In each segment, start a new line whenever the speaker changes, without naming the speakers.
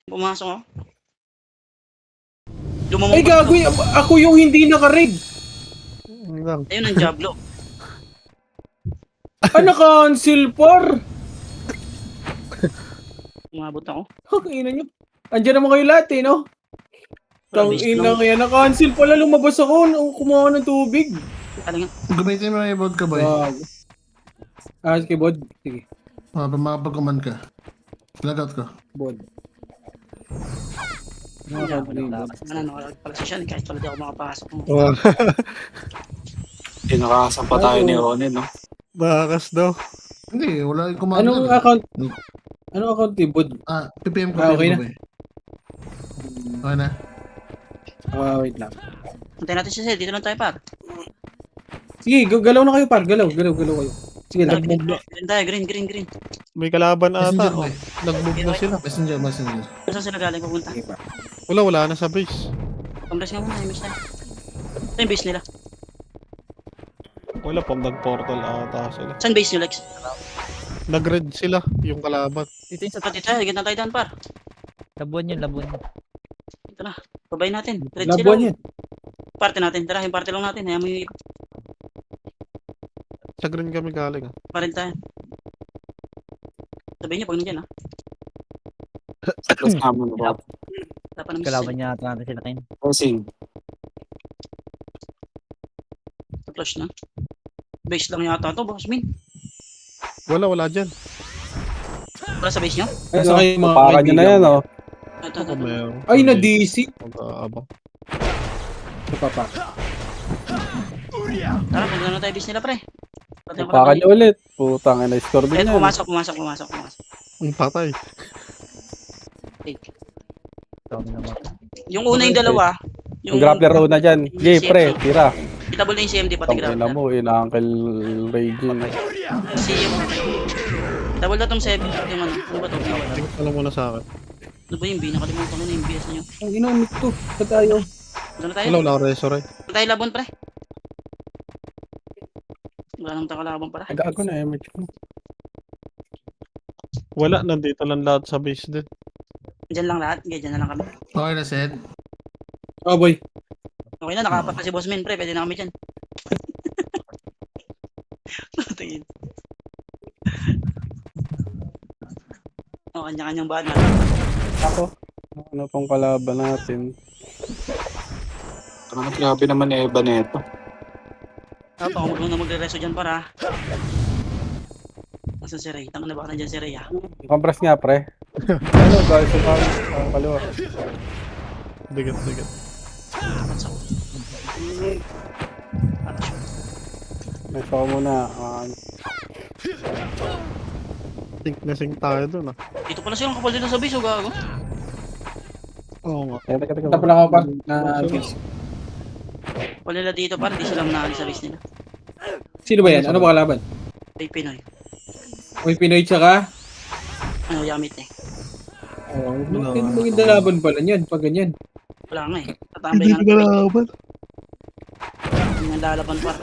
Pumasok ako.
Ay, gago. Ako yung hindi naka-raid.
Ayun ang Diablo.
Naka-cancel, par.
Umabot ako.
Ina nyo. Andiyan naman kayo lahat eh, no?
Base
Ina
lang.
kaya na-cancel pala. Lumabas ako. Kumuha ng tubig.
Talaga.
Gamitin mo yung vodka, boy.
Sige, Bod. Sige.
Makapagkuman ka. Lagat ko.
Bod.
Ano, pala siya kahit pala di ako makapasok.
Kinakasan pa tayo ni Onin, no?
Bakas daw.
Hindi, wala yung commander.
Anong account? Anong account ni Bod?
PPM ko.
Okay na.
Okay na.
Wait lang.
Antayin natin siya, dito lang tayo par.
Sige, galaw na kayo, par. Galaw kayo. Sige, nag-move na.
Green tayo, green.
May kalaban
Messenger,
ata.
boy.
Nag-move na sila.
Messenger.
Saan sila galing pupunta?
Sige, par.
Wala na sa base.
Compress nga muna, imiss tayo. Ito yung base nila.
Wala pang nag-portal ata sila.
Saan base nyo, Lex?
Nag-red sila, yung kalaban.
Dito yung sa
Pati tayo, higit na tayo daan par.
labuan yun.
Ito na, babay natin. Red
Labuan
sila.
yan.
Party natin, tara, yung party lang natin. Hayaan mo yung
Sa green kami galing.
pa rin tayo. Sabihin niyo pag nandiyan ha.
Tapos naman na ba?
Dapat naman
kalaban niya natin sila kayo.
Crossing.
flush na. Base lang yata to, boss Min.
Wala dyan.
Wala sa base nyo?
Ay, sa kayo mga
Papakan nyo na yan, oh.
Ito.
Meron.
Ay, na-DC.
Mag-aabang.
Ito pa.
Tara, pag na tayo base nila, pre.
Papakan nyo ulit. Putang ina, score din
Ayun,
yan.
pumasok.
Ang patay.
Take.
Dami naman.
Yung una yung dalawa.
Yung grappler row na dyan. Gay, pre, tira.
Kitable na yung CMD pati
Tangina
grappler.
mo, Uncle Raging.
Kasi yung... Kitable na tong 7. Yung ano ba to?
Alam mo na sa akin.
Ano ba yung B? Nakalimutan ko na yung BS na yun.
Ang inamit to. Sa tayo.
Saan na tayo?
Wala ako resurrey.
Saan tayo labon, pre? Wala nang takalabon, pre.
Gago na, image ko.
Wala, nandito lang lahat sa base din.
Diyan lang lahat. Okay, diyan na lang kami.
Okay na, Sed.
Oh, boy.
Okay na, nakapat na si Boss Min, pre. Pwede na kami dyan. Tingin. Kanya-kanyang bahan natin.
Ako. Ano pong kalaban natin? Ano grabe naman ni Eva neto.
Ako muna magre-reso dyan para. Nasaan si Ray? Tanga na baka nandyan si Ray ha?
Compress nga, pre. Ano, guys, ang kaliwa.
Digat.
Dapat sa ulo.
Next ako muna.
Think na sing tayo dun ah.
Dito pala silang kapal dito sa base o gago?
Oo nga.
Teka.
Tapos lang ako pa. Na-base.
Wala nila dito para di sila manaalis sa base nila.
Sino ba yan? Ano ba kalaban?
Ay Pinoy.
May Pinoy tsaka?
Ano Yamit eh.
Oh, maganda laban pala niyan. Pag ganyan.
Wala nga eh. Tatambay nga ng
laban.
Hindi nga lalaban par.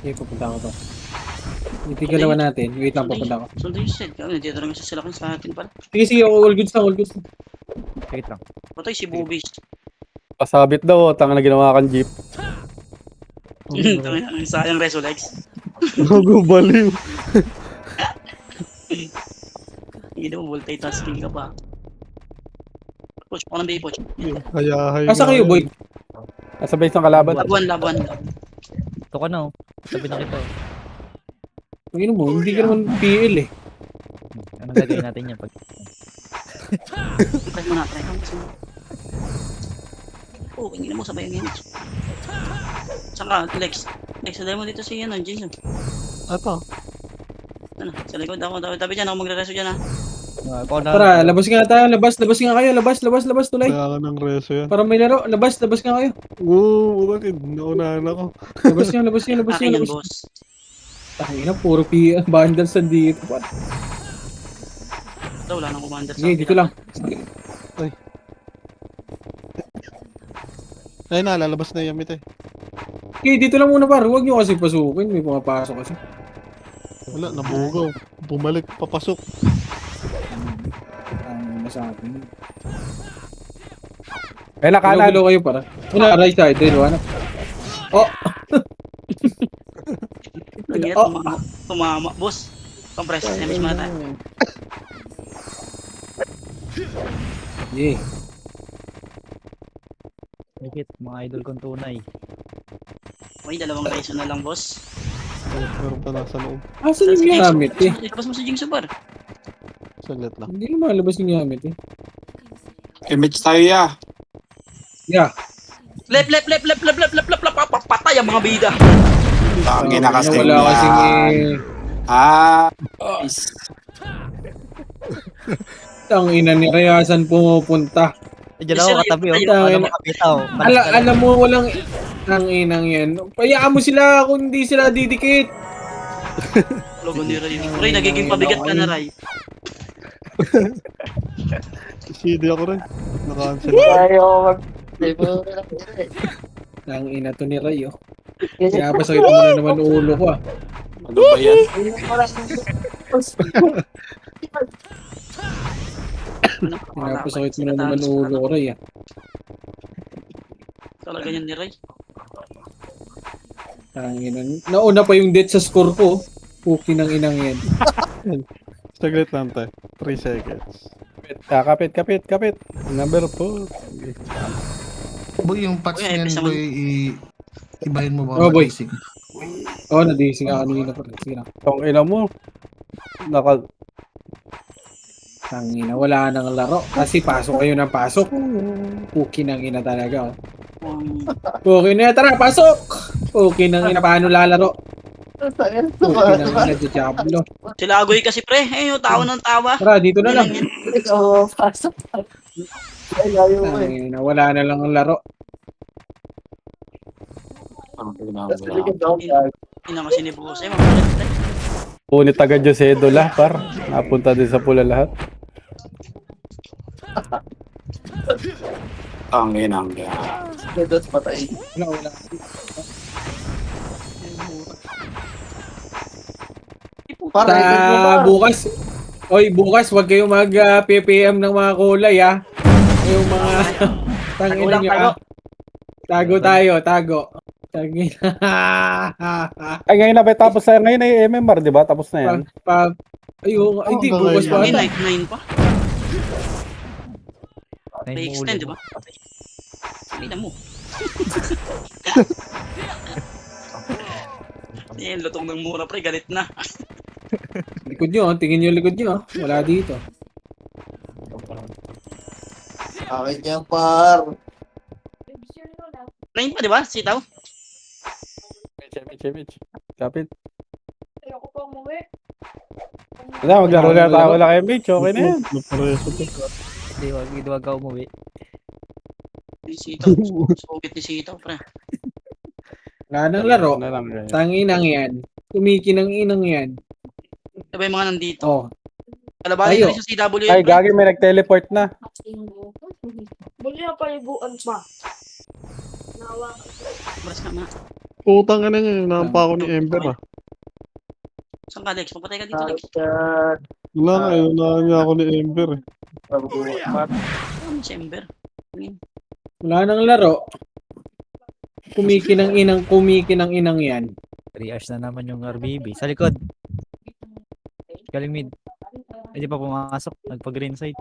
Sige, pupunta ako to. Itigil naman natin. Wait lang, pupunta ako.
Sundo yung set. Kaya dito lang sila sa atin pala.
Sige, all goods na, all goods na.
Wait lang.
Patay si Bobis.
Pasabit daw, tanga na ginawa kang jeep.
Sayang reso Lex.
Gago baliw.
Hindi mo multitasking ka pa. Push pa ng B-push.
Hayahay.
Asa kayo, boy?
Nasa base ng kalaban.
Labuan.
Ito ka na oh. Sabi na kita eh.
Ang mo, hindi ka naman PL eh.
Anong gagawin natin yan pag...
Try mo na. Oh, hindi na mo sabay ang image. Saka, Lex. Lex, dahil mo dito si Jason.
Ato.
Ano, sa likod ako. Tabi dyan, ako magre-reso dyan ha.
Ako na.
Tara, labas nga tayo. Labas nga kayo. Labas, tulay.
Kaya ka ng reso yan.
Para may laro. Labas nga kayo.
Oo, bakit? Naunahan ako.
Labas nga.
Akin yan, boss.
Tangina, puro bundles dito.
Ito, wala nang commander sa
Sige, dito lang.
Ay na, lalabas na yung Yamit eh.
Okay, dito lang muna par. Huwag nyo kasi pasukin. May pumapasok kasi.
Wala, nabugaw. Bumalik, papasok.
na sa akin.
Eh, nakanan.
Hello kayo para. Wala, right side. Dito, ano? Oh!
Tingnan,
Oh.
tumama. Boss, compress. Damage muna tayo.
Yeah.
Higit, mga idol kong tunay.
Okay, dalawang reason na lang, boss.
Meron pa nasa loob.
Asan yung gamit eh?
Ilabas mo si Jing Super.
Saglit lang.
Hindi naman malabas yung gamit eh.
Image tayo ya.
Yeah.
Lep. Patay ang mga bida.
Tangin na kasi
Wala
niya.
kasing
Ah,
ang ina ni Rayasan pumupunta.
Diyan ako katabi, oh.
Ayun.
Ano makapitaw?
Alam mo, walang ang inang yan. Payaan mo sila kung hindi sila didikit.
Logo ni Ray. Ray, nagiging pabigat ka na, Ray.
CD ako rin. Naka-cancel.
Ang ina to ni Ray, oh. Kaya pa sakit mo na naman ulo ko, ah.
ano ba yan?
Kaya pa sakit mo na naman ulo ko, Ray, ah.
Talaga yan ni Ray.
Ang ina. Nauna pa yung death sa score ko, oh. Puki ng inang yan.
Saglit lang tayo. 3 seconds. Kapit. Number 4.
Boy, yung patch
Okay,
niyan,
isa
boy, ibahin mo ba?
Oh, boy.
Magising?
Oh, nadising ako kanina pa. Sige na.
Tong ina mo.
Ang ina, wala nang laro. Kasi pasok kayo ng pasok. Puki ng ina talaga, oh. Puki na, tara, pasok! Puki ng ina, paano lalaro? Puki ng ina, Diablo.
Sila Agoy kasi, pre. Eh, yung tao ng tawa.
Tara, dito na lang.
Yan.
Ang ina, wala na lang ang laro.
Ina kasi ni Boss. Eh, makulit, pre.
Punit agad yung sedula, par. Napunta din sa pula lahat.
Tangin ang yan.
Wala. Sa bukas, bukas wag kayong mag-PPM ng mga kulay, ah. Yung mga tangin
lang
niyo,
tayo.
ah. Tago. Tangin.
Ay, ngayon na ba? Tapos na ngayon ay MMR, di ba? Tapos na yan.
Ayun, hindi bukas pa.
Ay, night 9 pa.
Ay,
May
mo
extend, di
ulo.
ba? Tingnan mo. Yan, lutong ng mura, pre. Galit na.
Likod nyo, tingin nyo likod nyo. Wala dito.
Akin yan, par.
9 pa, di ba? Sitaw?
Mitch. Kapit.
Ayoko pa umuwi.
Wala, maglaro na tayo wala kay Mitch. Okay na yan.
Napareso to.
Hindi, wag ka umuwi.
Yung sitaw. Sugit ni sitaw, pre.
Wala nang laro.
Na lang ganyan.
Tanginang yan. Tumikinang inang yan.
Diba yung mga nandito?
Oh,
Kalabanin
Ayo.
na rin sa CWA,
Ay,
pre.
gagi, may nag-teleport na.
Buli na paliguan pa. Nawa.
Bras ka, ma.
Putang ka na niya. Nampa ako ni Ember ah.
Saan ka, Lex? Papatay ka dito, Lex.
Wala nga. Ayun niya ako ni Ember eh.
Ano si Ember?
wala nang laro. Kumikinang inang yan.
3 hours na naman yung RBB. Sa likod. Galing mid. Hindi pa pumasok. Nagpa-green side.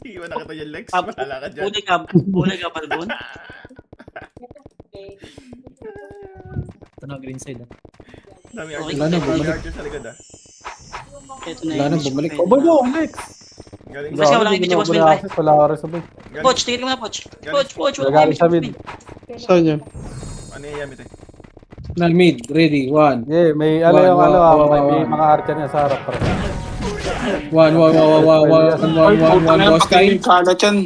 Iwan na kita yung legs.
Ah,
Bahala ka dyan.
Huli ka, Palbon.
Ito na green side. Ah.
Dami
Okay.
archers.
Wala na,
Dami
bumalik.
archers sa likod ah.
Ito na
Wala
yun.
na, bumalik.
Pwede
Obo
na.
mo, Alex.
Galing
Basta wala kang video, boss,
Wala
pre.
access, wala ka rin sabay.
Poch, tingin mo na, Poch. Poch. Wala
Galing
kang
sa
video,
mid.
Saan yan?
Ano yung yamit eh?
Na mid, ready, one.
Yeah, may
One,
yung
one,
may
one.
mga archer niya sa harap. Para.
One, boss time.
Kalat yan.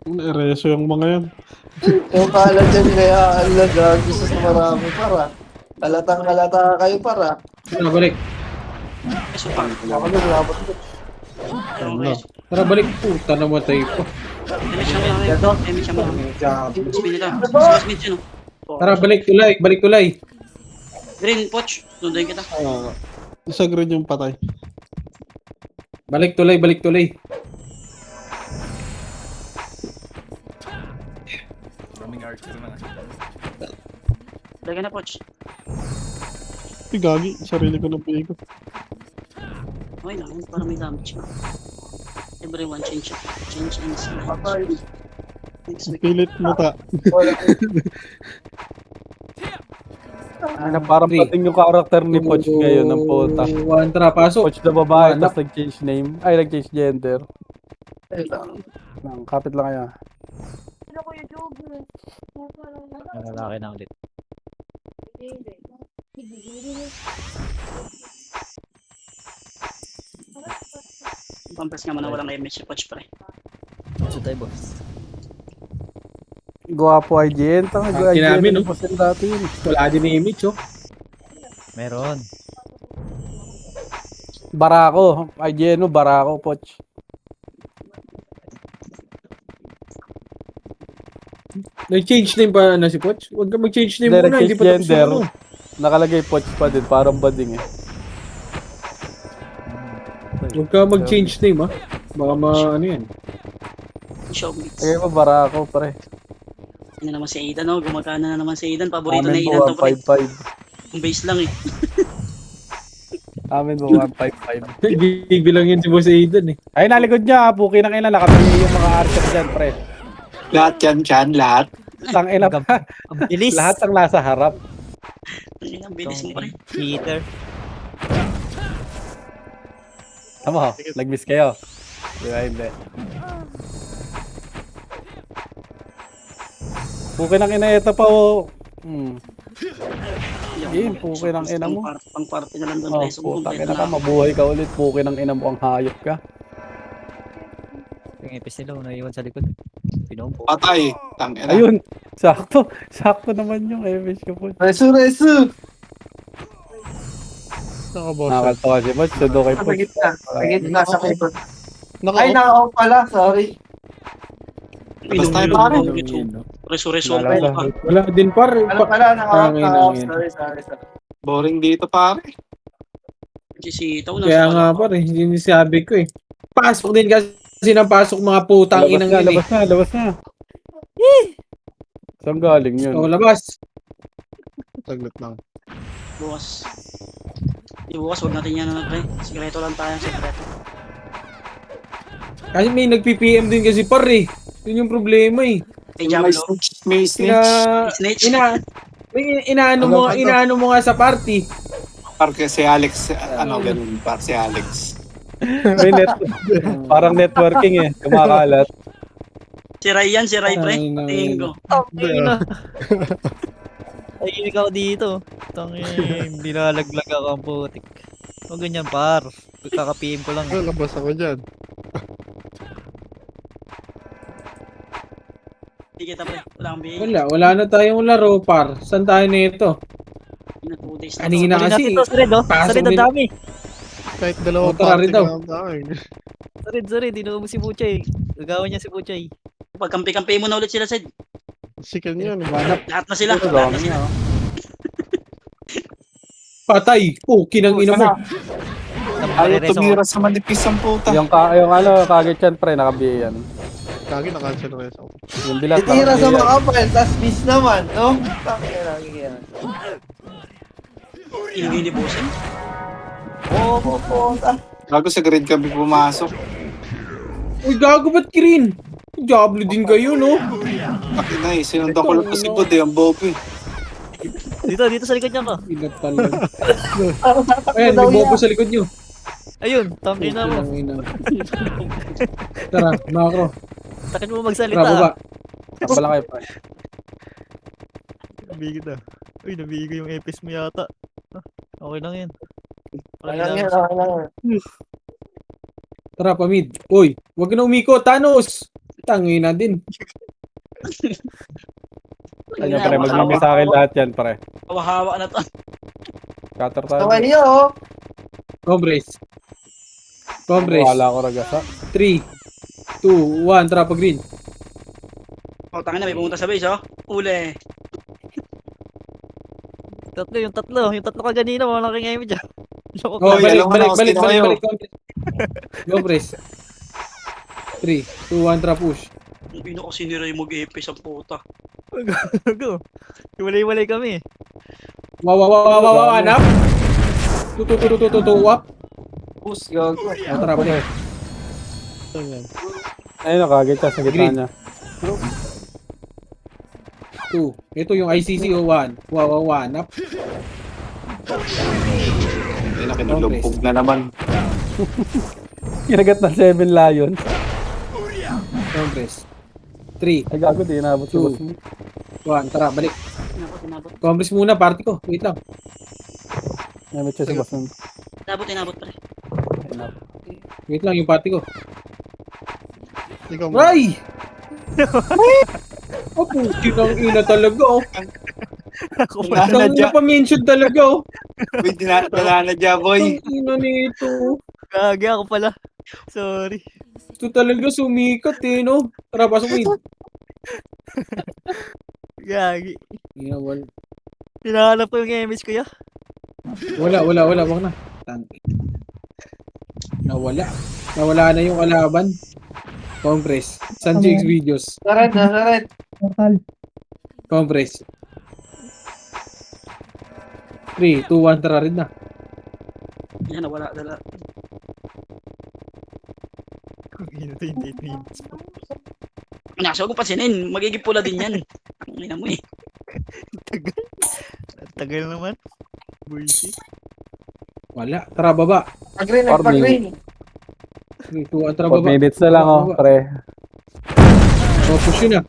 Ereso yung mga yan.
Yung kalat dyan kaya alaga. Gusto sa marami, para. Kalatang-kalata kayo, para.
Tara, balik.
Ay, supang.
Ako naglaban ko.
Tara, balik. Puta, namatay ko.
Damage siya mo. Damage siya mo. Speed nito. Mas mid yun, oh.
Tara, balik tulay.
Green, Poch. Sunduin kita.
Isa green yung patay.
Balik tulay.
ka na, Poch.
Ay, gagi. Sarili ko na pay ko.
Okay lang, yun, para may damage na. Everyone change in slide.
Patay.
Next week.
Pilit mata.
Wala.
Ano, parang
Three.
pating yung character ni Poch ngayon ng puta.
1, tara, pasok.
Poch na babae,
Anak.
tapos nag-change name. Ay, nag-change gender. Kapit lang kaya.
Ano ko yung job mo?
Ang lalaki na ulit.
Pampers nga man na walang image si Poch, pre.
So tayo, boss.
Guwapo IGN. Tanga,
Akin namin, no?
no? Kasi dati yun.
Wala din yung image, oh.
Meron.
Barako. IGN mo, Barako, Poch.
Nag-change name pa na si Poch? Huwag ka mag-change name
Hindi,
muna, hindi
nag-change
pa tapos
gender.
yung ano.
Nakalagay Poch pa din, parang bading eh.
Huwag ka mag-change name, ha? Baka ano yan.
Show meets.
Kaya mo, Barako, pre.
Ano naman si Aidan, no? Gumagana na naman si Aidan. Paborito na
Amin
Aidan
mo,
to, pre.
155.
Yung base lang, eh.
Amin mo, 155.
Bilang yun si Boss Aidan, eh.
Ay, nalikod niya, puki ng ina, nakatayo yung mga archer dyan, pre.
Lahat yan dyan, lahat.
Tang ina pa.
Ang bilis.
Lahat ang nasa harap.
Ang bilis mo, pre.
Cheater.
Tama, nag-miss kayo. Di ba, hindi. Puki ng ina, ito pa, oh. Game, puki ng ina mo.
Pang-party na lang doon,
Oh,
pre.
putang ina ka, mabuhay ka ulit. Puki ng ina mo, ang hayop ka.
Yung epis nila, naiwan sa likod. Pinompo.
Patay. Tangina.
Ayun, sakto. Sakto naman yung MH ko po.
Resu!
Nakaboss.
Nakakalto kasi Poch, sudo kay
Sa
Poch.
gitna. Sa gitna, sa keyboard.
Naka
Ay, naka-off pala. Sorry.
Labas tayo,
pare.
Resurrection
Nalala.
pa.
Wala din, par.
Ano pala, naka-off.
Tangin,
Naka-off.
tangin.
Sorry.
Boring dito, pare.
Si Itaw na.
Kaya nga, par, eh. Yun yung sabi ko, eh. Pasok din kasi ng pasok mga putang
Labas
inang
na,
yun, eh.
labas na, labas na. Saan galing yun?
O, labas.
Taglit lang.
Bukas. Bukas, huwag natin yan, pre. Sikreto lang tayo, sikreto.
Kasi may nag-PPM din kasi, par, eh. Yun yung problema, eh.
Kay Diablo.
May snitch.
Snitch.
Inaano mo nga sa party.
Parke si Alex, ano ganun, par si Alex.
May parang networking eh, kumakalat.
Si Ray yan, si Ray, pre.
Ay,
Tingin ko.
Ay, ikaw dito. Hindi nalaglag ako ang putik. Huwag ganyan, par. Kaka-PM ko lang.
Labas ako dyan.
Hindi kita, pre. Wala kang bihig.
Wala na tayong laro, par. Saan tayo nito?
Na 2 days na.
Kanina
Sorry
kasi.
natin to, Sarid, oh.
Pasok
Sarid, ang
din.
dami.
Kahit dalawang
O, tara
party
rin daw.
ka lang tayo.
Sarid, dinuha mo si Puchay. Gagawin niya si Puchay.
Pagkampi-kampi mo na ulit sila, Sid.
Sikan yun.
Lahat na sila.
Ito
Lahat na
dami
sila.
niya, oh.
Patay. Kinang ina mo.
Ayaw tumira sa manipis ang puta.
Yung ano, kagit yan pre, nakabiya yan.
Kagi na-cancel rin ako.
Yung bilat
Itira sa
nakabiya.
mga kapal, tas miss naman, no? Tangina.
Ilingin ni Bosin.
Oo, puta.
Bago sa grid kami pumasok.
Uy, gago ba't green? Diablo din kayo, no?
Bakit na eh, sinundan ko lang kasi Bod eh, ang bobo eh.
Dito sa likod niya ka.
Ingat talaga.
Parang tatakbo
Ayan,
daw
may bobo
yan.
sa likod nyo.
Ayun, thumbnail na mo.
Kinang ina. Tara, makro.
Takin mo
Tara,
magsalita.
baba.
Tapos lang kayo pre.
Nabigit na. Uy, nabigit yung epis mo yata. Okay lang yan.
Alam yan, alam yan.
Tara, pamid. Uy, huwag na umiko. Thanos! Tangina din.
Ayun pre, mag-mimi sa akin lahat yan pre.
Hawa-hawa na to.
Cutter tayo.
Tawa niyo, oh.
Combres. Combres.
Wala ko ragasa.
3, 2, 1. Tara, pag green.
O, tangin na, may pumunta sa base, oh. Uli.
Yung tatlo ka ganina, wala kang image dyan. Loko
Oh,
ka.
Oy,
balik.
alam mo na,
Combres. Combres. 3, 2, 1. Tara, push.
Hindi na kasi ni Ray mag-epis ang puta.
Gago. Walay-walay kami.
Hanap. Tutututututuwap.
Push, gago.
Tara, balik.
Ayun, nakagit siya sa gitna
Green.
niya.
2. Ito yung ICC o 1. Hanap.
Ayun na, kinulumpog na naman.
Kinagat ng 7 lions.
Compress. 3,
Ay, gago, di inabot si
Two.
boss mo.
1. Tara, balik.
Inabot.
Compress muna, party ko. Wait lang.
Inabot siya si boss mo.
Inabot, pre.
Wait lang, yung party ko.
Ikaw mo.
Ray! Oh, kinang ina talaga, oh.
Ako pala.
Kinang ina pa-mention talaga, oh.
Uy, nananadya, boy.
Ang ina nito.
Gagi ako pala. Sorry.
Ito talaga sumikat, eh, no? Tara, pasok mo yun.
Gagi.
Wala.
Hinahanap ko yung image ko ya.
Wag na. Tangki. Nawala na yung kalaban. Compress. Sanji X videos.
Nasaret.
Compress. 3, 2, 1, tara rin na.
Yan, nawala. Dala.
Ito yung 8 minutes.
Nasa huwag mo pansinin. Magiging pula din yan. Ang ina mo eh.
Tagal naman. Bullshit.
Wala. Tara, baba.
Pag-green,
Or
pag-green.
3, 2, 1, tara,
4
baba.
minutes na lang, oh,
Baba.
pre.
Oh, push yun, ah.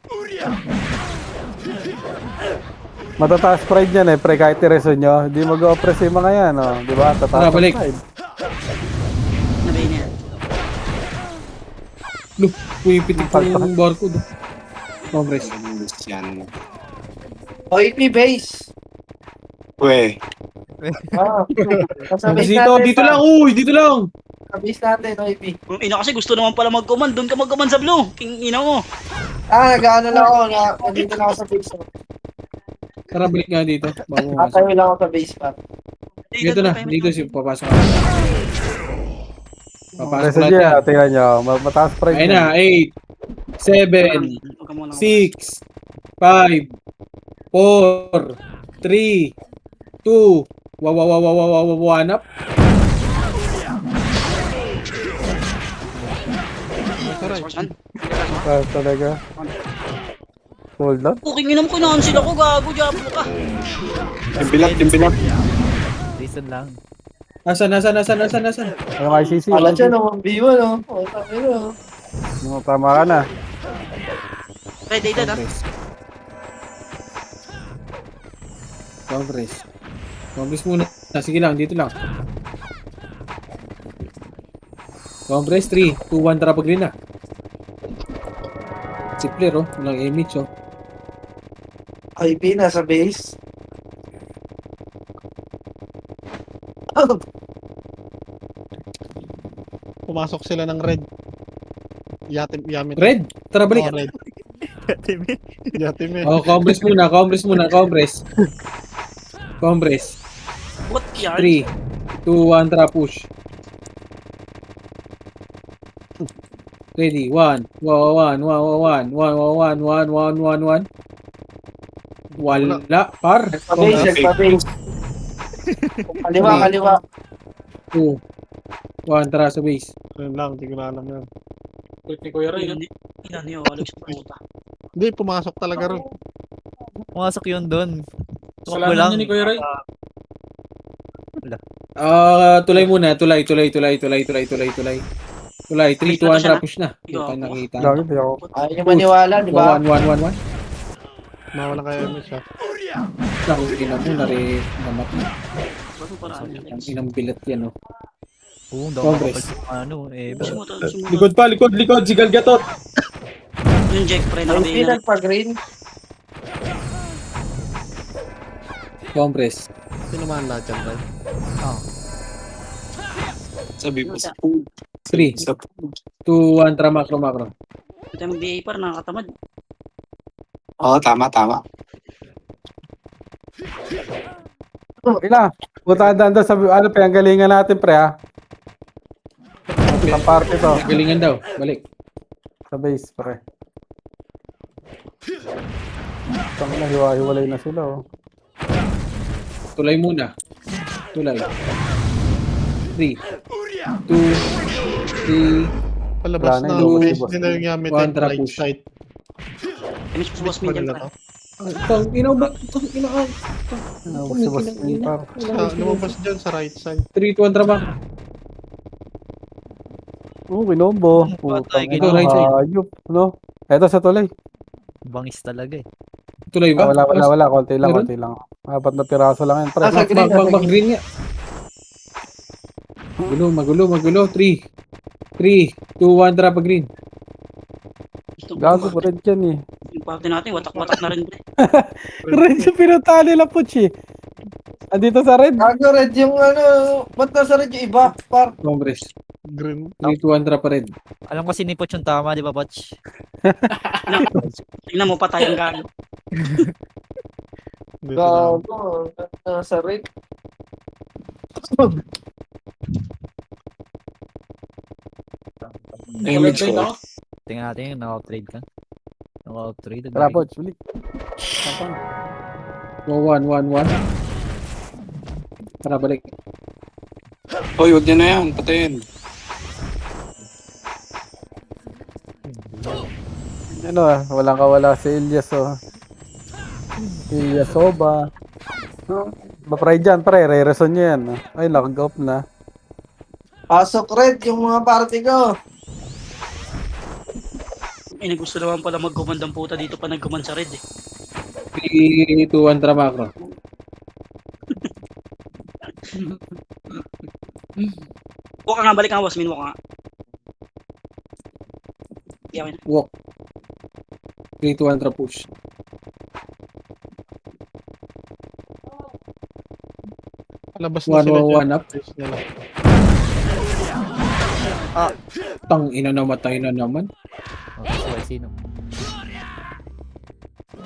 Matataas pride yan, eh, pre, kahit i-reso nyo. Hindi mag-oppress yung mga yan, oh. Di ba? Tataas
Tara,
ang
balik.
pride.
Nabay niya.
Look, pumipitik pa yung barcode. Compress.
Yan.
OEP base.
Uy,
Ah, nasa base
Dito,
natin.
dito lang. Uy, dito lang.
Sa base natin, OEP.
Ang ina kasi gusto naman pala mag-command. Doon ka mag-command sa blue. King ina mo.
Nag-ano lang ako. Nandito na ako sa base.
Tara, balik nga dito. Bago masuk.
Tatayo lang ako sa base pa.
Dito na. Dito si papasok. Papasok
Reso
natin.
niya, tingnan nyo. Mataas pride
Ayun
yan.
na. 8, 7,
Huwag ka muna.
6, 5, 4, 3, 2, hanap.
Saan?
Ah, talaga. Hold on.
Puking ina mo, kinancel ako. Gago, Diablo ka.
timbilat.
Reason lang.
Asan?
Ang ICC.
Alam siya naman, B1, no? O, tayo na.
No, tama ka na.
Ready, dad, ha?
Compress muna. Sige lang, dito lang. Compress 3, 2, 1, tara pag-green na. Si player, oh. Walang image, oh.
OEP, nasa base.
Pumasok sila ng red. Yamit.
Red, tara
Oh,
balik.
red. Yatime.
Oh, compress muna. Compress.
What yarn?
3, 2, 1, tara push. Ready, 1. Wala, par.
Sa base, sa base. Kaliwa.
2, 1, tara sa base.
Ayun lang, hindi ko na alam yan.
Ina niyo, Alex, puta.
Hindi, pumasok talaga ron.
Pumasok yun doon. Tumakbo lang.
Tulay muna. Tulay. 3, 2, 1, tara push na. Hindi pa nakita.
Lagi, di ako.
Ayaw niyo maniwala, di ba?
1.
Mawala kayo mo siya.
Ina mo na rin. Namat na.
Bago para
Ang inang bilat yan, oh.
Oo,
Congress.
ano, eh.
Sumuta.
Likod pa, likod. Sigal gatot.
Yung Jack, pre,
OEP,
nabay na.
nagpa-green.
Compress.
Sinumaan lahat yan, right?
Sabi mo sa food.
3,
Sa food.
2, 1, tara macro.
Ito yung mag-BA par, nakakatamad.
Oo, tama.
Okay na. Punta doon sa, ano, pinanggalingan natin, pre, ha? Ang party to.
Galingan daw. Balik.
Sa base, pre. Tama na, hiwa-hiwalay na sila, oh.
Tulay muna. Tulay. 3, 2, 3,
Palabas
Wala na
na.
yun.
Base din na yung gamit
One
eh.
trap
Right
push.
side.
Image po boss min dyan,
Wala
pre.
to.
Tang ina ba? Tang ina ka.
Si Boss Min, par.
Lumabas dyan sa right side.
3, 2, 1, trama.
Kinombo.
Patay,
Putang ina,
ito, right side.
hayop, no? Eto sa tuloy.
Bangis talaga eh.
Tuloy ba?
Wala. Konti lang,
Meron?
konti lang. 4 na piraso lang yan, pre.
Nasa green, nasa green.
Green nga. Magulo. 3, 2, 1, trapa green.
Gago pa rin dyan eh.
Yung party natin, watak-watak na rin, pre.
Red yung pinunta nila, Puch eh. Andito sa red.
Gago red yung ano, ba't nasa red yung iba? Par.
Congress.
Green.
3, 2, 1, trapa red.
Alam ko sinipot yung tama, di ba, Poch?
Tingnan mo pa tayong gago.
Dito lang.
Gago, nasa red.
Image ko.
Tingnan natin yung naka-trade ka. Naka-trade.
Tara, Puch, uli.
1. Tara, balik.
Hoy, wag niyo na yan. Patayin.
Ano walang kawala si Ilyas Ilyas Soba. Ba-pray dyan, pre. Re-reson nyo yan. Ay, nag-off na.
Pasok red yung mga party ko.
Gusto naman pala mag-command ang puta dito pa nag-command sa red eh.
3, 2, 1, trama macro.
Huwag ka nga, balik ka nga, boss min, huwag ka nga. Iyakin na.
Walk. 3, 2, 1, trap push.
Palabas na
1,
sila
1
dyan.
up.
Base nila.
Tang ina namatay na naman.
Okay, sino?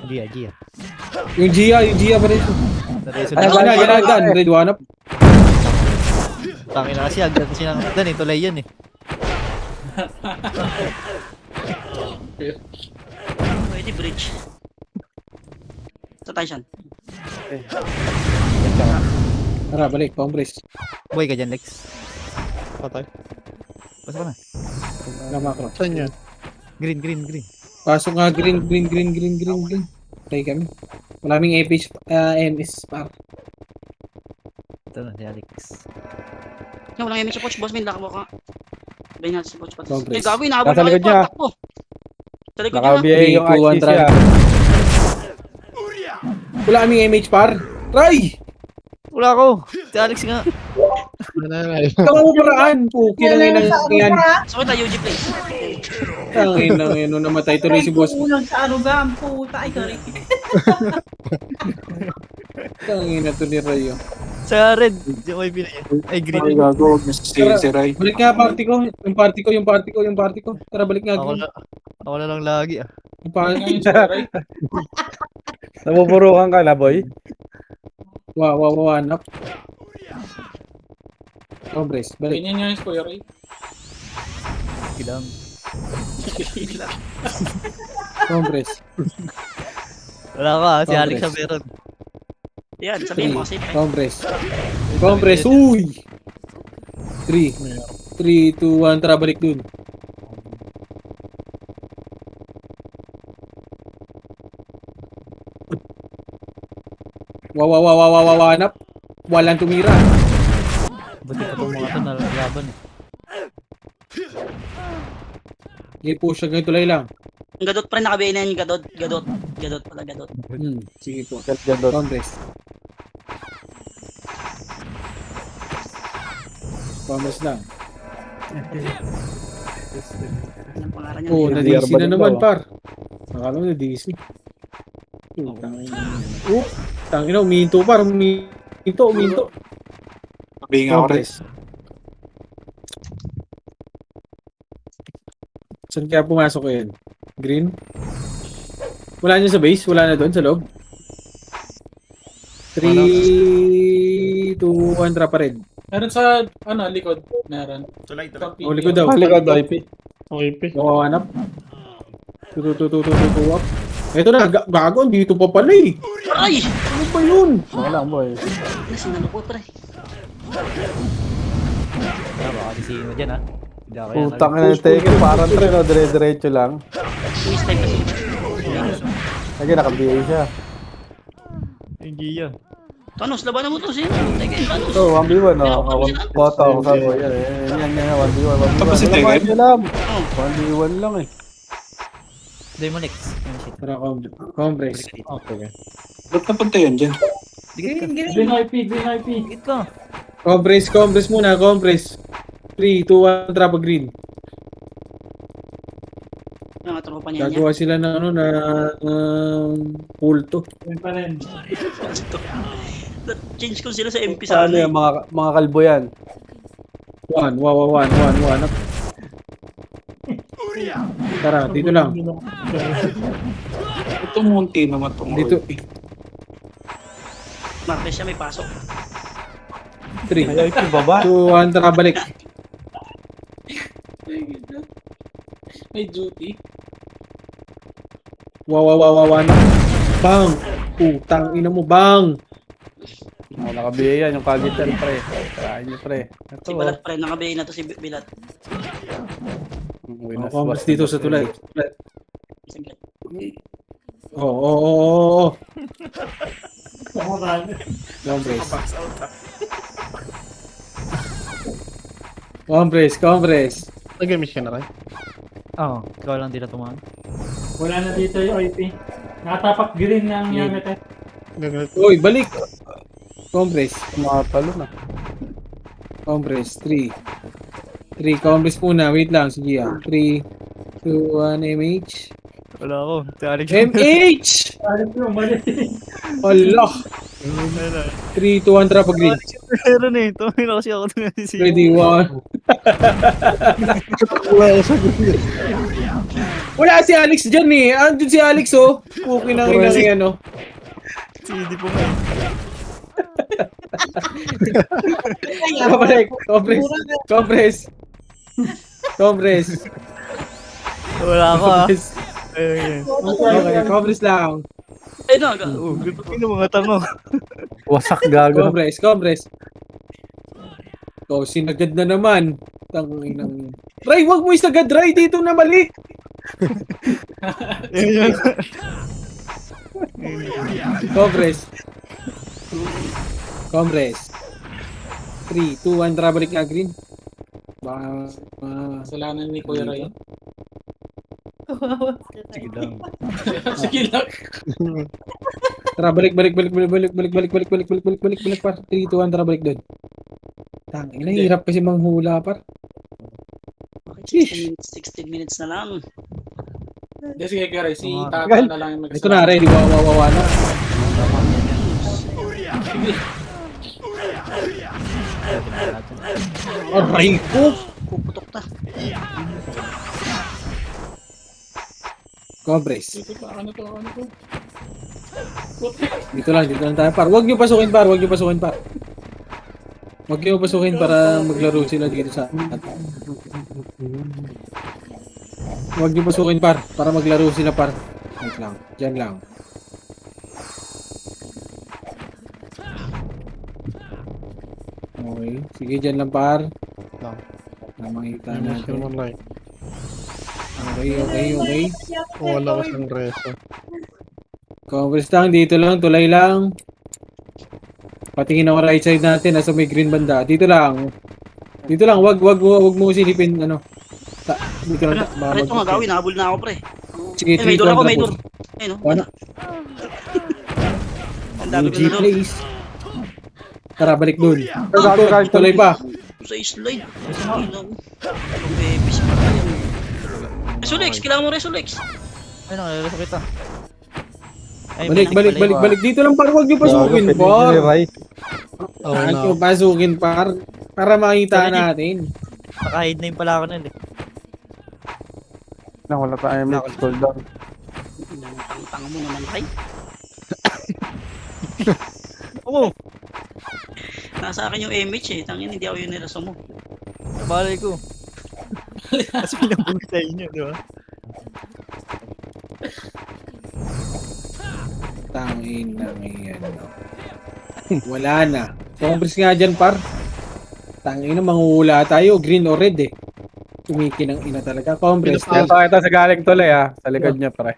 Gia.
Yung Gia pa rin.
Nareso
Ay,
na.
ganagan. Red 1 up.
Tangin na kasi, agad kasi ng dan eh. Tulay yan eh.
Pwede bridge. Sa tayo siyan.
Tara, balik. Congress.
Buhay ka dyan, Lex.
Patay.
Pasok ka na.
Tara, macro.
Saan yan?
Green.
Pasok nga. Green. Play kami. Maraming epic MS par.
Ito na, si Alex.
Yan, walang image sa Poch, boss min, laka mo ka. Bayin natin si Poch patis.
Congress.
Eh, gago, inahabol
Nasa
na kayo
likod niya.
pa, takbo. Sa likod niya na.
Naka-BA yung
3, 2, 1,
ICC
trap. Wala kaming MH par. Try!
Wala ko! Si Alex nga.
Tama mo paraan. Puki na ngayon yan.
So, kita UG play.
Tangin na ngayon. Namatay tuloy si boss.
Unang sa aruga, ang puta. Ay, sorry.
Tangin na to ni Rayo.
Sa red. Yung may pinay. Ay,
Ay,
green.
gago. Wag niyo si Ray.
Balik nga party ko. Tara, balik nga.
Ako na lang lagi ah.
Yung party.
Nabuburukan ka na, boy.
Wow, anak. Congress, balik.
Kilang.
Congress.
Wala ka ah. Si Alex
Congress.
siya meron.
Yan, sabihin mo kasi.
Congress, uy! 3, 2, 1, tara, balik dun. Wow, hanap. Walang tumira.
Buti pa itong mga ito nalaban eh.
I-push hanggang tulay lang.
Ang gadot pa rin nakabihin na yan, gadot pala, gadot.
Sige po.
Dyan doon.
Congress. Congress lang.
Anong pangalan niya?
Oh,
Hindi,
na-DC na
Arbalin
naman,
daw.
par. Nakala mo na-DC. Tangina, uminto, par. Uminto.
Sabihin nga ako rin.
Saan kaya pumasok ko yan? Green? Wala niya sa base? Wala na doon sa loob? 3, 2, 1, trapa red.
Meron sa, likod. Meron.
Tulay.
O, likod daw.
Likod, IP.
Okay,
Nakawanap. Tututututututup. Ito na, gago, dito pa pala eh.
Ay!
ba yun?
Wala boy.
Sinalo ko pre.
Baka sisingin mo dyan ha. Hindi ako yan.
Putang ina ng Tekken, parang tre, no? Dire-diretso lang.
Mistake kasi.
Lagi naka-BA siya.
Yung Gia.
Thanos, labanan mo to. Sino? Teke, Thanos.
So, 1v1, no?
Kaya ako sila.
Boto ako sa boy. Yan, 1v1.
Tapos si
1v1.
Tekken?
Wala lang.
Oh.
1v1 lang eh.
Demon X. Ano shit?
Para compress.
Okay.
Ba't napunta yun dyan?
Dikit ka.
Green IP, green IP.
Dikit ka.
Compress muna, compress. 3, 2, 1, trap green.
Mga tropa niya niya.
Gagawa sila ng ano na pulto.
Yun pa rin.
Change ko sila sa MP sa
Ano yan, mga kalbo yan.
1. Tara, dito lang.
Ito munti naman itong
Dito.
Martes siya may pasok.
3,
Ay, ito baba.
2, 1, tara, balik.
May duty.
Wow. Bang! Putang ina mo, bang!
Naka-BA yan, yung kagitan pre. Kain niyo pre. Ito,
Si Bilat pre, nakabayin na to si Bilat.
Compress dito sa tulay.
Sige.
Oo.
Kumakain.
Compress.
Box out ha.
Compress.
Nag-miss ka na rin.
Oo. Ikaw lang dito tumahan.
Wala na dito yung IP. Nakatapak green ng Yamete.
Uy, balik! Compress.
Makatalo na.
Compress. 3, compress muna. Wait lang, sige ah. 3, 2, 1, MH.
Wala ako. Si Alex.
MH!
Alis yung mali.
Allah! 3, 2, 1, trap green.
Meron eh. Tumingin na kasi ako si
Ready, 1. Wala si Alex dyan eh. Andun si Alex oh. Pukin ng inang yan oh.
CD po nga.
Balik. Compress.
Wala ako ha.
Compress.
Ayun.
Okay, compress lang.
Ay naga.
Oo. Ano mga tango?
Wasak gago.
Compress. Oh, sinagad na naman. Tanginang. Ray, wag mo isagad, Ray. Dito na balik.
Ayun.
Compress. 3, 2, 1, tara balik na green. Baka...
Kasalanan ni Kuya Ray.
Sige lang.
Sige lang.
Tara, balik par. 3, 2, 1, tara balik doon. Tangina, hirap kasi manghula par.
Okay, 16 minutes na lang.
Hindi, sige Kuya Ray. Si
Tagal.
Tata na lang yung
Ito na, ready. Wawa na. Aray ko!
Puputok na.
Compress.
Dito pa, ano to?
Dito lang tayo par. Huwag niyo pasukin par. Huwag niyo pasukin para maglaro sila dito sa Huwag niyo pasukin par para maglaro sila par. Wait lang. Diyan lang. Okay. Sige, dyan lang par. Na makita natin. Okay.
Wala ka siyang reso.
Compress lang. Dito lang. Tulay lang. Patingin ako right side natin. Nasa may green banda. Dito lang. Wag mo silipin. Ano. Dito lang.
Pre, ito nga gawin. Nahabol na ako pre.
Sige,
May
3,
door
2,
ako,
1,
may door.
trap.
Ayun o.
Wala.
Ang dami ko
G
na door.
place. Tara, balik dun.
Gago.
Tuloy pa.
Sa slide. Ang bebis pa yan. Resolex, kailangan mo Resolex.
Ay, nakalala kita. Ay,
Balik. Dito lang par. Huwag niyo pasukin par. Huwag niyo pasukin par. Para makita natin.
Naka-hide na yung pala ako nun eh.
Wala tayong mix cooldown.
Tanga mo naman, Ray.
Oo.
Nasa akin yung MH eh. Tangin, hindi ako yung niraso mo.
Nabalay ko. Kasi pinabugay sa inyo, di ba?
Tangin na yan, no? Wala na. Congress nga dyan, par. Tangin na, manguhula tayo. Green or red, eh. Tumikin ang ina talaga. Congress.
Pinapakita sa galing tuloy sa likod niya pre.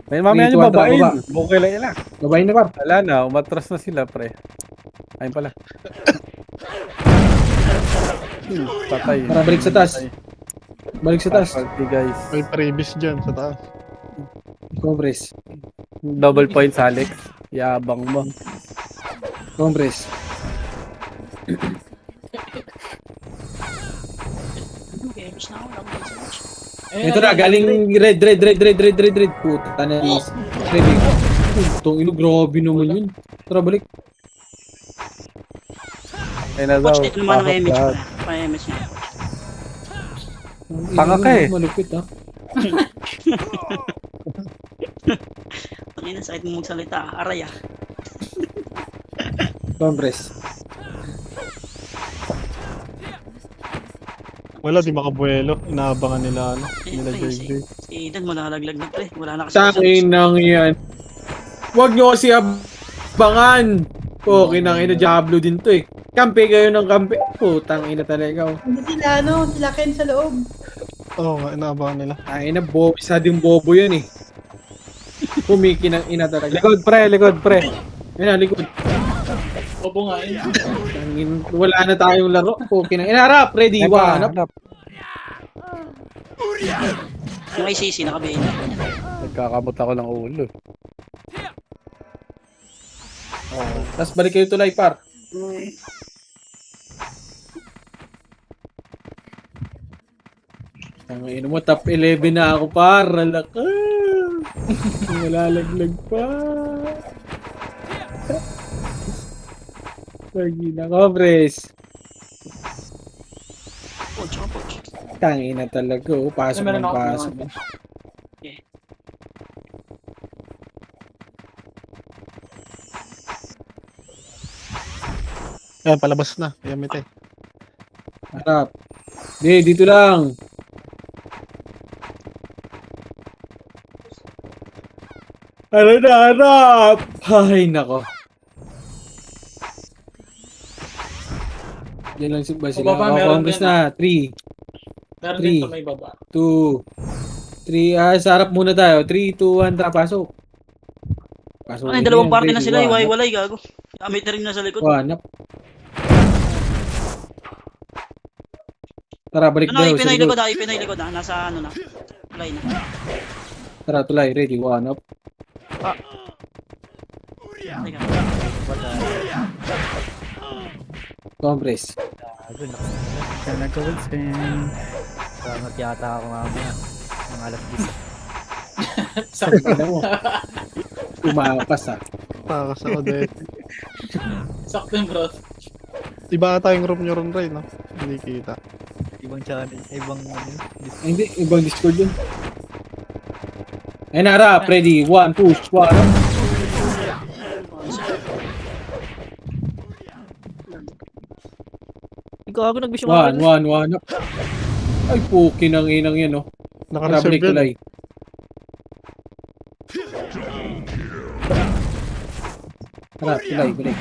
May mamaya
May
niyo
tuwan
babain.
baba.
Bukay lang ila.
Babae na, par.
Wala na, umatras na sila pre. Ayun pala. Patay.
Tara, balik sa taas. Balik sa taas.
Party guys.
May previous dyan sa taas.
Congress.
Double points Alex. Yabang mo.
Congress.
Okay, bis na ako. Laban sa match.
Ito na, galing red. Puta na. Ready. Itong ilo, grabe naman yun. Tara, balik.
Ayun na daw.
Coach, dito naman ang
Pasok
image
lahat.
ko. Pa-image niya.
Tanga ka eh.
Malupit, ha?
Tangina, sakit mo magsalita. Aray ah.
Congress.
Wala, di makabuelo. Inaabangan nila,
Eh,
nila
pre,
JJ.
si Eden mo nakalaglag na pre. Wala na kasi.
Tangin nang yan. Huwag nyo kasi abangan. Okay nang ina, Diablo din to eh. Kampi kayo ng kampi. Putang ina talaga.
Hindi sila Ken sa loob.
Oo nga, inaabangan nila.
Ay na, isa din bobo yun eh. Pumikin ang ina talaga.
Likod pre.
Yan na, likod.
Opo nga yun.
Tangin, wala na tayong laro. Okay nang ina. Harap, ready, one up.
Yung ICC nakabayin na.
Nagkakamot ako ng ulo.
Tapos balik kayo tulay, par. Ang ina mo, top 11 na ako, par. Alaka. Malalaglag pa. Lagi na, Cobres.
Coach, ako coach.
Tangina talaga, oh. Pasok
Meron
ng
ako,
pasok.
meron
Ayan, palabas na. Yamit eh.
Harap. Di, dito lang. Ano na, harap! Ay, nako. Diyan lang ba sila?
Baba,
Oh,
meron
Congress
din,
na. 3,
Meron
Three.
din sa may baba.
2, 3. Sa harap muna tayo. 3, 2, 1, tara, pasok. Pasok.
Ano, dalawang party na sila. Iwalay gago. Amit na rin na sa likod.
One up. Tara, balik
Ano,
daw.
ipinay
Sa
likod
likod.
ah. Ipinay likod ah. Nasa ano na. Play na.
Tara, tulay. Ready, one up.
Teka.
Congress.
Gago, nakasala. Nag-cold Sangat yata ako mamaya. Ang alas 10.
Sabi mo. Umapas ah.
Para sa Odette.
Sakto yung bro.
Iba ata yung room nyo ron, Ray, no? Hindi kita.
Ibang channel, ibang ano.
Ay, hindi, ibang Discord yun. Ayun na, harap. Ready, 1, push, 1 up.
Ikaw ako nag-vision
1, 1 up. Ay, puki ng inang yan, oh. Tara,
Naka-reserve
balik
yun.
tulay. Tara, tulay, balik.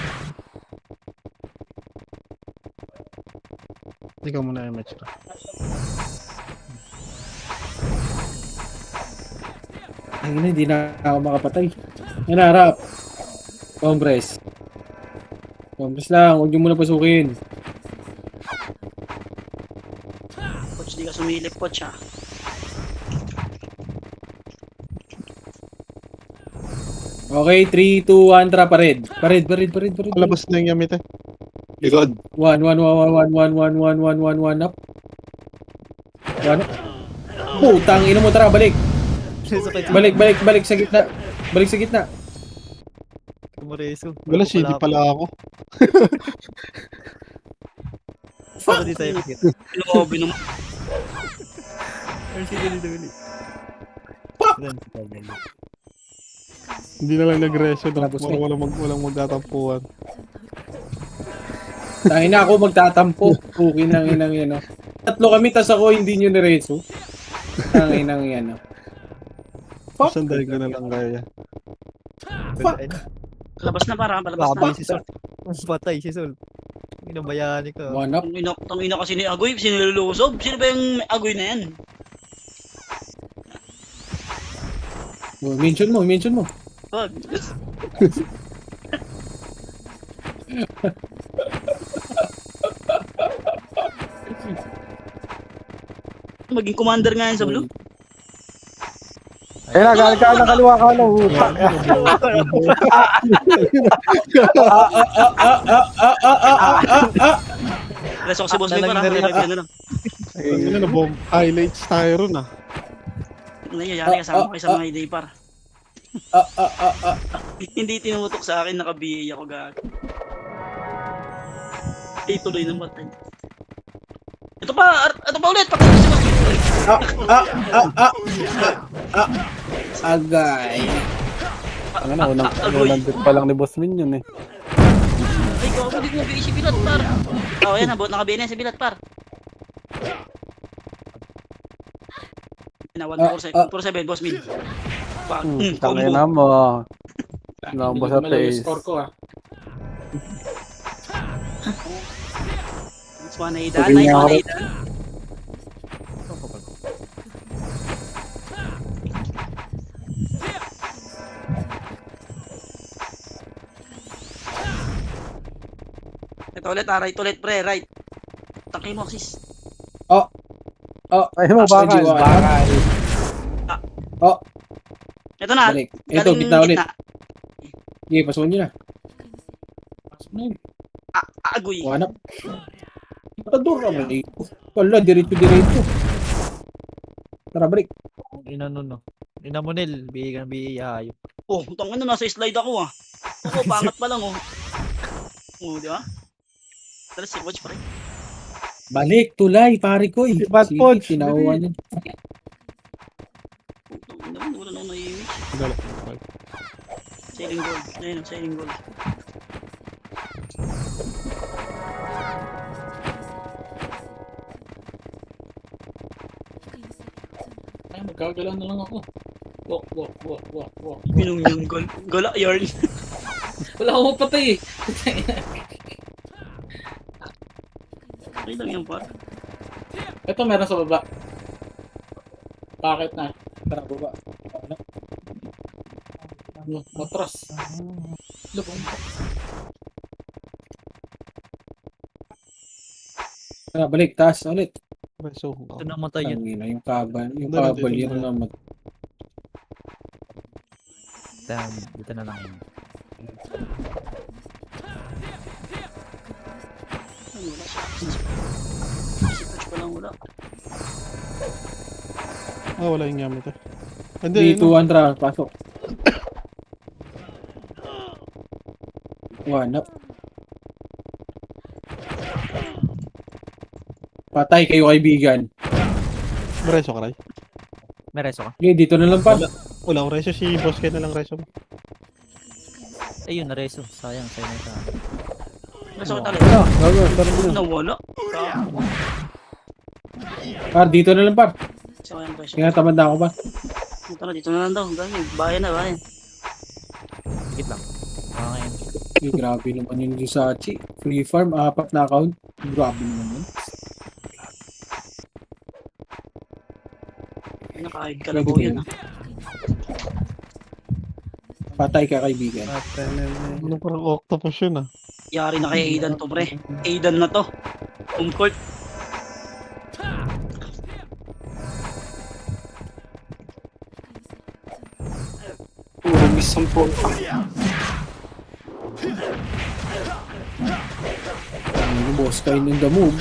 Ikaw muna yung match.
Ay, hindi na ako makapatay. Ayun na, harap. Congress. Congress lang, huwag niyo muna pasukin.
Coach, di ka sumilip coach ah.
Okay, 3, 2, 1, tara, pared. Pared.
Palabas na yung Yamit eh.
Likod.
1 up. 1 up. Putang ina mo, tara, balik. Balik sa gitna. Balik sa gitna.
Kumoreso.
Wala, CD pala ako.
Saan dito tayo makita?
Lobby naman.
Or CD dito ulit. Ilan si Pablo?
Hindi na lang nag-reso.
Tapos na.
Walang magtatampuan.
Tangin na ako magtatampo. Puki nang inang yan, oh. Tatlo kami, tas ako hindi nyo nireso. Tangin nang yan, oh. Fuck.
Sanday ko na lang kaya.
fuck?
Labas na para, palabas
Patay
na.
si Sol. Patay si Sol. Inabayani ka.
One up.
Tangina kasi ni Agoy, sinilulusob. Sino ba yung Agoy na yan?
Oh, mention mo.
Wag. Maging commander nga yan sa blue.
Ayun na, galing ka na kaliwa ka na. Utak.
Reso ko si Boss Big para, re-review na lang.
Ano na bomb? Highlights tayo ron ah.
Nangyayari kasama kayo sa mga day par. Hindi tinutok sa akin, naka-BA ako gag. Tuloy na matay. Ito pa ulit, patay ko si Boss Big.
Agay.
Ano na, unang bit pa lang ni Boss Min yun eh.
Ay, gago, di ko nabigay si Bilat par. Oh, yan, nakabihin na si Bilat par. Na 147, Boss Min.
Tangin na mo. Nambos sa face.
Score ko ah.
Nice one, Aidan. Nice one, Aidan. Ito ulit, right ulit, pre, right. Tangkay mo, sis.
Ay mo, bakal.
Ito na.
Balik. Ito,
galing
gitna ulit.
gitna.
Sige, pasukan nyo na. Pasok na yun.
Agoy.
One up. Matador naman eh. Wala, diretso. Tara, balik.
Ina no. Ina mo nil, bigyan hayop.
Oh, tangin na, nasa slide ako ah. Oo, pangat pa lang oh. Oh, di ba? Tara, si Watch pa rin.
Balik, tulay, pare ko eh.
Bad punch.
Tinawa niya.
Wala na naiimik.
Dala.
Sailing gold. Ayun, sailing gold.
Ay, magkagalaw na lang ako. Walk.
Minong yung gold. Gala yarn.
Wala akong patay eh.
Okay lang yan par.
Ito meron sa baba. Bakit na? Tara, baba. Ano? Matras. Lubong. Tara, balik. Taas ulit.
Reso.
Ito namatay yun.
Tangina, yung kabal. Yung
Dito,
kabal
dito
yun
na.
naman.
Damn, dito na lang yun.
Ay, wala siya. Si Watch pa lang wala.
Wala yung gamit eh. Hindi,
Dito, Andra. Pasok. One up. Patay kayo kaibigan.
Reso ka, Ray.
May reso ka?
Okay, dito na lang pa.
Wala akong reso, si Boss Ken na lang reso.
Ayun, na reso. Sayang, sayang na sa
Nasa ko talaga.
Gago, sarap mo.
Nawala.
Par, dito na lang par.
Sayang pa siya.
Kaya tamad na ako par.
Dito na lang daw. Dami. Bayan na, bayan.
Higit lang. Ngayon.
Eh, grabe naman yung Gisachi. Free farm, 4 na account. Grabe naman yun.
Nakahid ka lang yun ah.
Patay ka kaibigan.
Ano parang octopus yun ah.
Yari na kay Aidan to pre. Aidan na to. Home court.
Puro misang po.
Ano boss, kain in the move.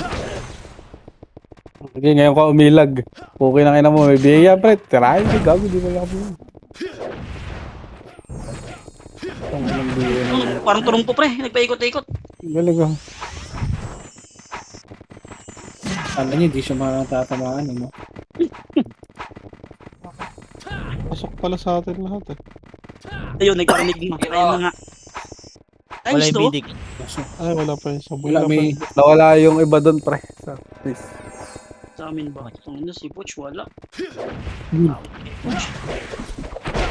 Sige, ngayon ka umilag. Okay na kayo mo. May biya, pre. Tirahin mo, gago. Di ba lang ako.
Parang turumpo pre. Nagpaikot-ikot.
Galing ko.
Alam niya, di siya matatamaan. Ano?
Pasok pala sa atin lahat eh.
Ayun, nagparinig na. Ayun na nga.
Wala
Nice
yung
to.
bidik.
Ay, wala pa yung sabon.
Wala, may...
Nawala yung iba doon, pre. Sa please.
Sa amin ba? Ang ino si Poch, wala.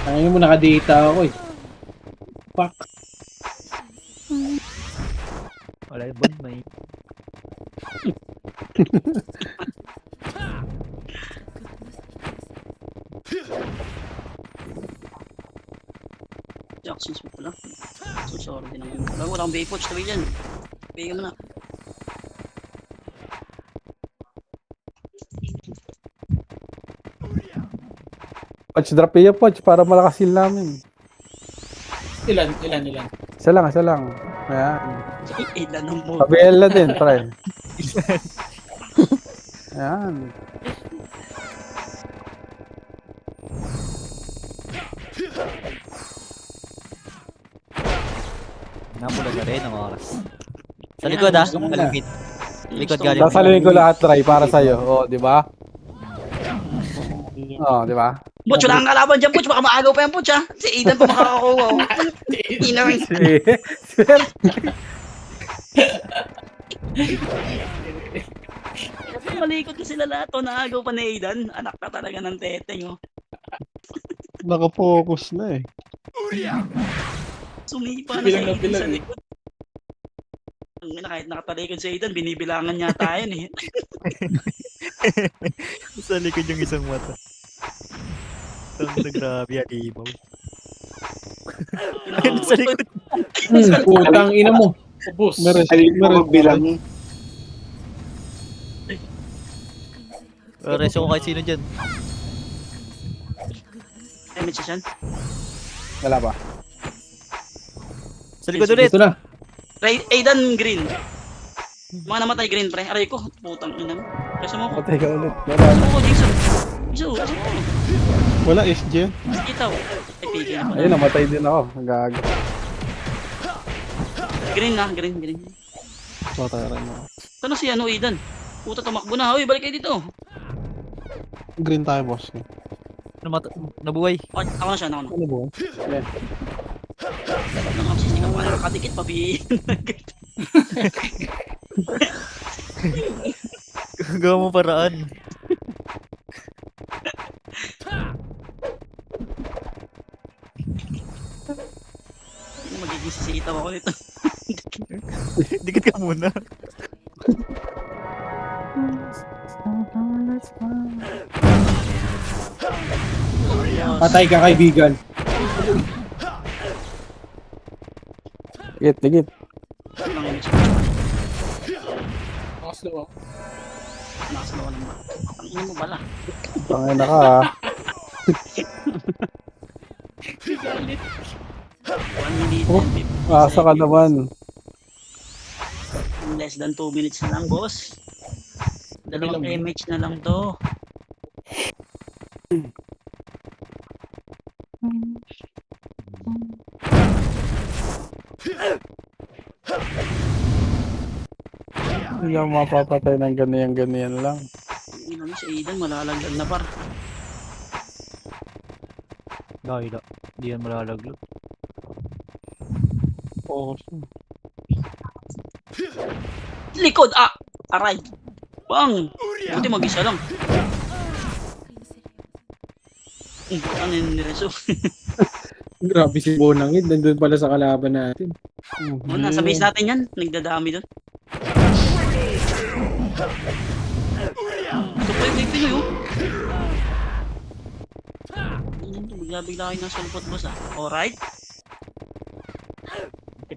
Ano mo, nakadata ako eh. Pak.
Wala yung bond, may.
Jackson Smith pala. So sorry din naman. Wala akong Baypoch. Tawid yan. Bigyan mo na.
Poch, drop iyo, Poch, para malakas heal namin.
Ilan?
Isa lang, isa lang. Ayan.
Ilan ang mo.
Pabiel na din, try. Ayan.
Napula ka rin ang oras. Sa likod ah.
gusto mo na.
Galing mid. Likod galing mid.
Sasaluhin ko lahat, try, para sa'yo. O, di ba? O, di ba?
Butch, wala kang kalaban dyan, Butch. Baka maagaw pa yan, Butch, ha? Si Aidan pa makakakuha. Oh. Inawin. Malikot na sila lahat. O, naagaw pa ni Aidan. Anak na talaga ng teteng, oh.
Naka-focus na eh.
Sumipa na
Bilang
si
na
Aidan
bilang,
sa
eh.
likod. Ang ina, kahit nakatalikod si Aidan, binibilangan yata yan, eh.
Sa likod yung isang mata. Grabe, alibaw. Ayun, sa likod.
Putang ina mo. Ubus.
Alin mo magbilang.
Reso ko kahit sino dyan.
Ay, may siya.
Wala ba?
Sa likod ulit.
Ito na.
Aidan Green. Mga namatay Green, pre. Aray ko, putang ina mo. Kasi mo ko.
Patay ka ulit. Wala.
Kasi mo ko, Jason. Kasi mo ko.
Wala SJ.
Itaw. Ay, pigil ako.
Ayun, namatay din ako. Gago.
Green na, green.
Patay rin ako.
Ano si ano, Aidan? Puta, tumakbo na. Uy, balik kayo dito.
Green tayo, boss.
Nabuhay.
Ako na siya, ako na.
Ano ba?
Nakapsis, di ka pa nakakadikit, pabihin.
Gawa mo paraan.
Hindi na magiging sisitaw ako nito.
Dikit ka muna.
Patay ka, kaibigan.
Tigit.
Lakas na ba?
Lakas na walang ba? Ang ino mo bala.
Tangay na ka, ha.
1 minute
Oh,
and 50
Asa ka
seconds.
naman.
Less than 2 minutes na lang, boss. Dalawang MH na lang to.
Hindi ako mapapatay ng ganyan lang.
Ino mo si Aidan, malalaglag na par.
Dahil hindi yan malalaglag.
Focus na.
Likod! Ah! Aray! Bang! Buti mag-isa lang. Ano yung nireso?
Grabe si Bonangid. Nandun pala sa kalaban natin.
Nasa base natin yan. Nagdadami doon. Ito pa yung big Pinoy, oh. Bigla-bigla kayo nasa lupot, boss, ah. Alright.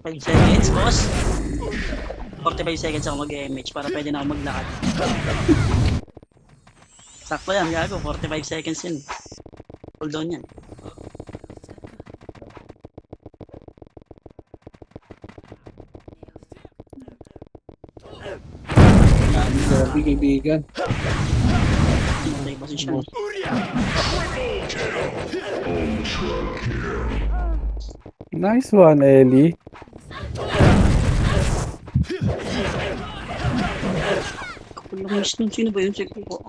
45 seconds, boss. 45 seconds ako mag-MH para pwede na ako maglakad. Sakto yan, gago. 45 seconds yun. Hold on yan.
Grabe, kaibigan.
Matay ba si Sean?
Nice one, Ellie.
Kapag miss nun, sino ba yun? Sige ko.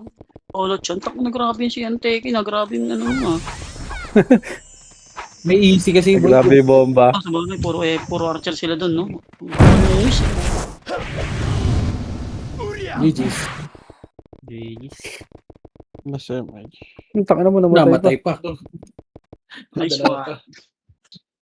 Olot siya. Tak na grabe yun si Anteki. Na grabe yung ano mo, ah.
May easy kasi.
Grabe bomba.
Ah, sabagay, puro archer sila dun, no? Ano miss, eh.
GG's.
Jeez.
Nasa MH.
Ang tanga na mo namatay pa.
Namatay pa.
Nice
Nadala
one.
pa.